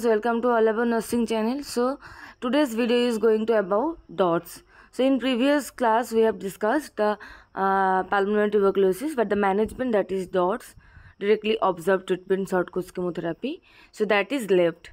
Welcome to All About Nursing channel. So today's video is going to about dots. So in previous class we have discussed the pulmonary tuberculosis, but the management, that is dots, directly observed treatment, short course chemotherapy. So that is left.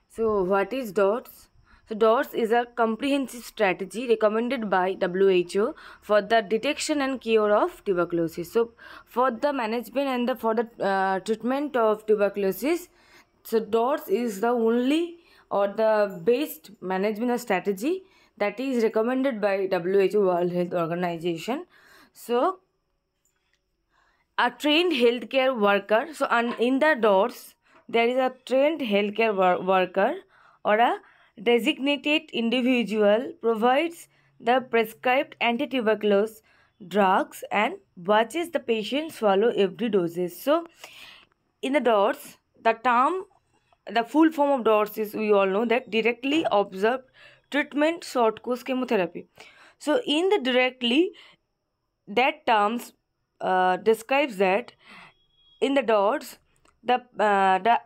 So what is dots? So dots is a comprehensive strategy recommended by WHO for the detection and cure of tuberculosis. So for the management and for the treatment of tuberculosis, so DOTS is the only or the best management strategy that is recommended by WHO, World Health Organization. So a trained healthcare worker, so in the DOTS there is a trained healthcare worker or a designated individual provides the prescribed anti-tuberculous drugs and watches the patient swallow every dosage. So in the DOTS, the full form of DOTS is, we all know, that directly observed treatment, short course chemotherapy. So in the directly, that terms describes that in the DOTS, the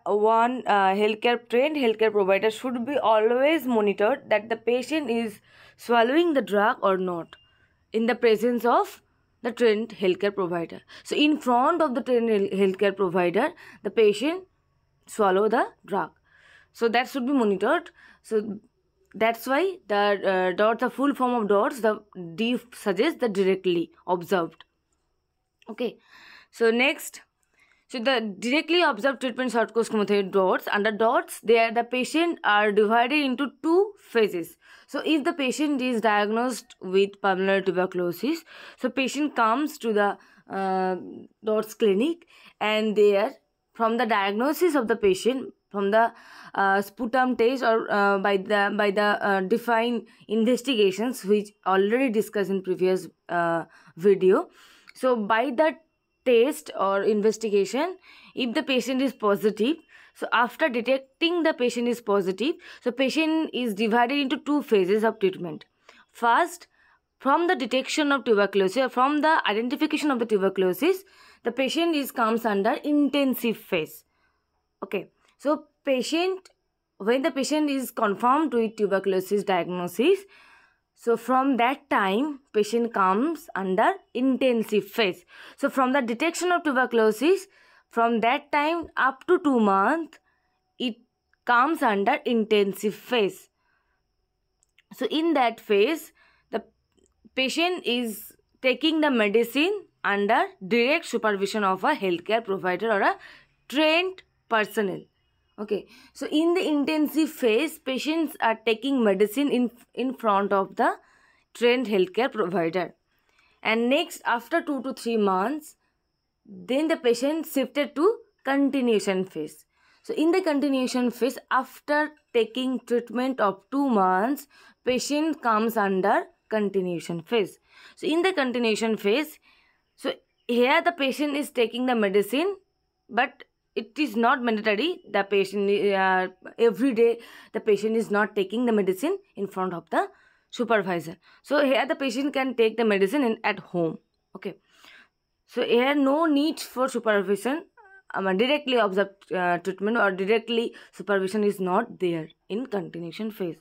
one trained healthcare provider should be always monitored that the patient is swallowing the drug or not in the presence of the trained healthcare provider. So in front of the trained healthcare provider, the patient swallow the drug. So that should be monitored. So that's why the DOTS, the full form of DOTS, the D suggests the directly observed. Okay. So next, so the directly observed treatment short course chemotherapy DOTS. Under DOTS, the patient are divided into two phases. So if the patient is diagnosed with pulmonary tuberculosis, so patient comes to the DOTS clinic, and there, from the diagnosis of the patient, from the sputum test or by the defined investigations which already discussed in previous video. So by the test or investigation, if the patient is positive, so after detecting the patient is positive, so patient is divided into two phases of treatment. First, from the detection of tuberculosis or from the identification of the tuberculosis, the patient comes under intensive phase. Okay, so when the patient is confirmed with tuberculosis diagnosis, so from that time patient comes under intensive phase. So from the detection of tuberculosis, from that time up to 2 months, it comes under intensive phase. So in that phase, the patient is taking the medicine under direct supervision of a healthcare provider or a trained personnel. Okay, so in the intensive phase, patients are taking medicine in front of the trained healthcare provider. And next, after 2 to 3 months, then the patient shifted to continuation phase. So in the continuation phase, after taking treatment of 2 months, patient comes under continuation phase. So in the continuation phase, so here the patient is taking the medicine, but it is not mandatory. The patient every day the patient is not taking the medicine in front of the supervisor. So here the patient can take the medicine at home. Okay, so here no need for supervision. Directly observed treatment or directly supervision is not there in continuation phase.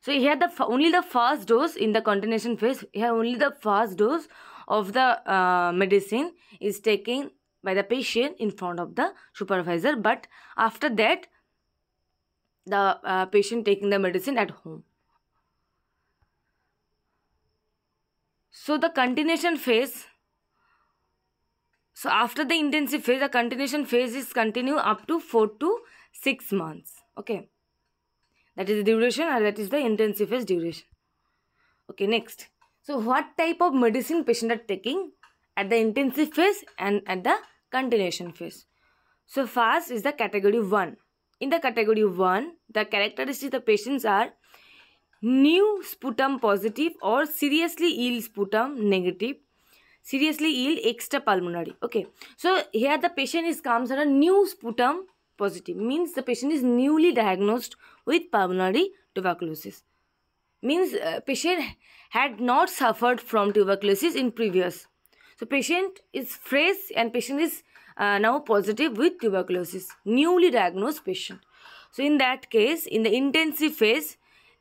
So here only the first dose in the continuation phase, here only the first dose of the medicine is taken by the patient in front of the supervisor, but after that the patient taking the medicine at home. So the continuation phase, so after the intensive phase, the continuation phase is continue up to 4 to 6 months. Okay, that is the duration, or that is the intensive phase duration. Okay, next, so what type of medicine patient are taking at the intensive phase and at the continuation phase? So first is the category 1. In the category 1, the characteristics of patients are new sputum positive or seriously ill sputum negative, seriously ill extrapulmonary. Okay, so here the patient comes under new sputum positive, means the patient is newly diagnosed with pulmonary tuberculosis, means patient had not suffered from tuberculosis in previous. So patient is fresh and patient is now positive with tuberculosis, newly diagnosed patient. So in that case, in the intensive phase,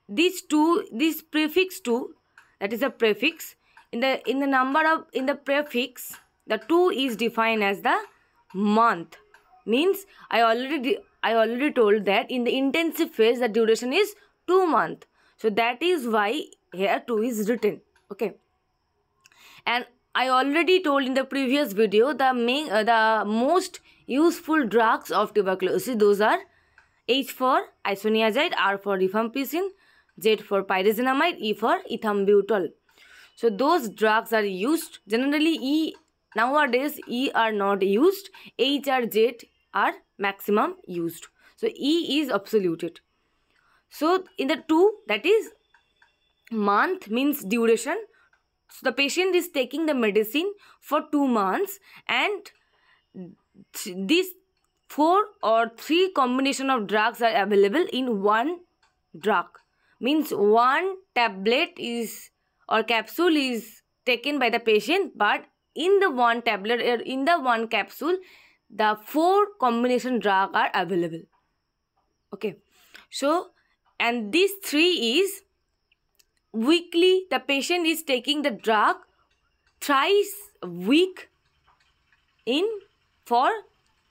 this prefix 2, that is a prefix, in the prefix, the 2 is defined as the month. Means I already told that in the intensive phase the duration is 2 months. So that is why here 2 is written. Okay. And I already told in the previous video the most useful drugs of tuberculosis. Those are H for isoniazid, R for rifampicin, Z for pyrazinamide, E for ethambutol. So those drugs are used. Generally nowadays E are not used. H or Z are maximum used. So E is absoluted. So in the 2, that is month means duration. So the patient is taking the medicine for 2 months, and these 4 or 3 combination of drugs are available in one drug. Means one tablet is or capsule is taken by the patient, but in the one tablet or in the one capsule, the 4 combination drug are available. Okay. So, and these 3 is weekly. The patient is taking the drug thrice a week for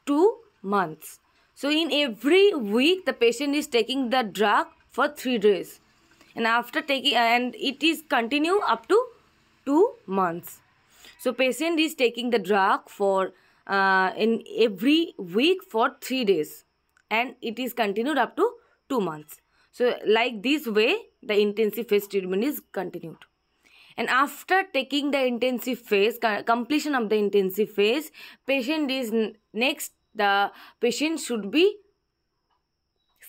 2 months. So in every week the patient is taking the drug for 3 days, and after taking, and it is continue up to 2 months. So patient is taking the drug for in every week for 3 days, and it is continued up to 2 months. So like this way the intensive phase treatment is continued. And after taking the intensive phase, completion of the intensive phase, patient is next, the patient should be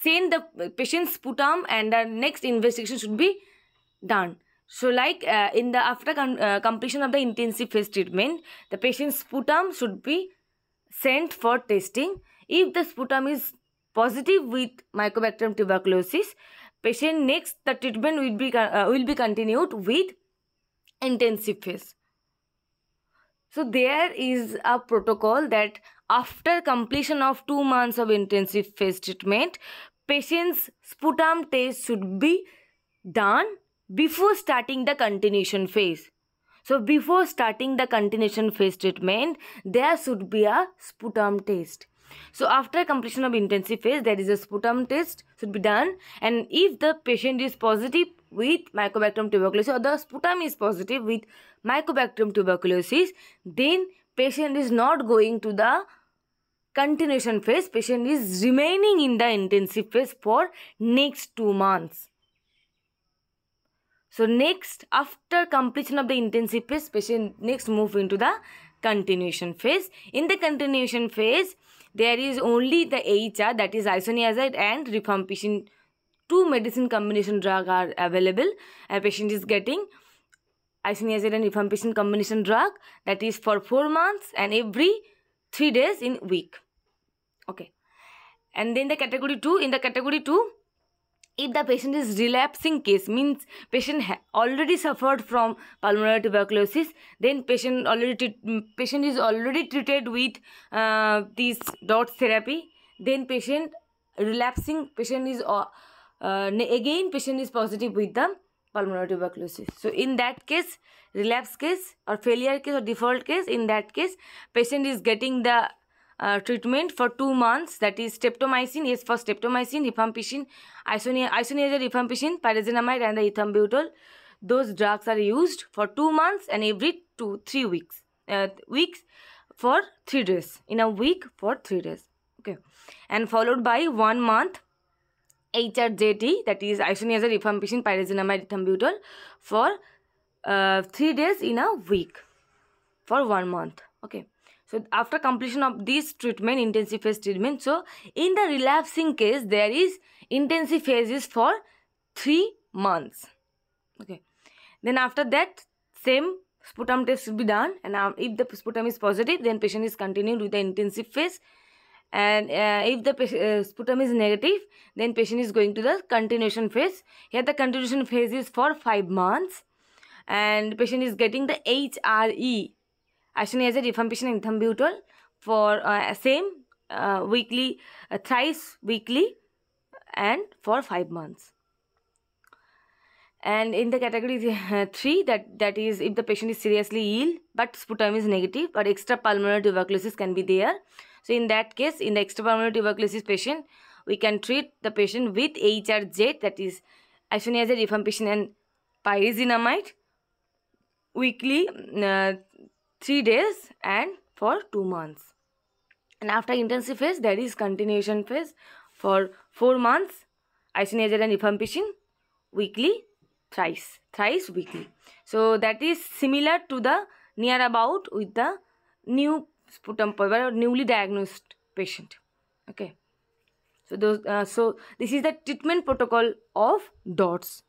send the patient's sputum, and the next investigation should be done. So like in the after completion of the intensive phase treatment, the patient's sputum should be sent for testing. If the sputum is positive with mycobacterium tuberculosis, patient next the treatment will be continued with intensive phase. So there is a protocol that after completion of 2 months of intensive phase treatment, patient's sputum test should be done before starting the continuation phase. So before starting the continuation phase treatment, there should be a sputum test. So after completion of intensive phase, there is a sputum test should be done, and if the patient is positive with mycobacterium tuberculosis, or the sputum is positive with mycobacterium tuberculosis, then patient is not going to the continuation phase. Patient is remaining in the intensive phase for next 2 months. So next, after completion of the intensive phase, patient next move into the continuation phase. In the continuation phase, there is only the HR, that is isoniazid and rifampicin. 2 medicine combination drug are available. A patient is getting isoniazid and rifampicin combination drug, that is for 4 months and every 3 days in week. Okay. And then the category 2, in the category 2, if the patient is relapsing case, means patient already suffered from pulmonary tuberculosis, then patient is already treated with this DOTS therapy, then patient relapsing, patient is again patient is positive with the pulmonary tuberculosis. So in that case, relapse case or failure case or default case, in that case patient is getting the treatment for 2 months, that is streptomycin, yes for streptomycin, rifampicin, isoniazid, rifampicin, pyrazinamide and the ethambutol. Those drugs are used for 2 months and every 3 weeks for 3 days, in a week for 3 days. Okay. And followed by 1 month HRJT, that is isoniazid, rifampicin, pyrazinamide, ethambutol for 3 days in a week for 1 month. Okay. So after completion of this treatment, intensive phase treatment, so in the relapsing case, there is intensive phases for 3 months. Okay. Then after that, same sputum test should be done, and if the sputum is positive, then patient is continued with the intensive phase, and if the sputum is negative, then patient is going to the continuation phase. Here the continuation phase is for 5 months, and patient is getting the HRE, isoniazid, rifampicin and ethambutol for same weekly, thrice weekly, and for 5 months. And in the category 3, that is if the patient is seriously ill but sputum is negative, but extra pulmonary tuberculosis can be there. So in that case, in the extra pulmonary tuberculosis patient, we can treat the patient with HRZ, that is isoniazid, rifampicin and pyrazinamide weekly, 3 days and for 2 months. And after intensive phase, there is continuation phase for 4 months, isoniazid and rifampicin weekly, thrice weekly. So that is similar to the near about with the new sputum or newly diagnosed patient. Okay. So those so this is the treatment protocol of DOTS.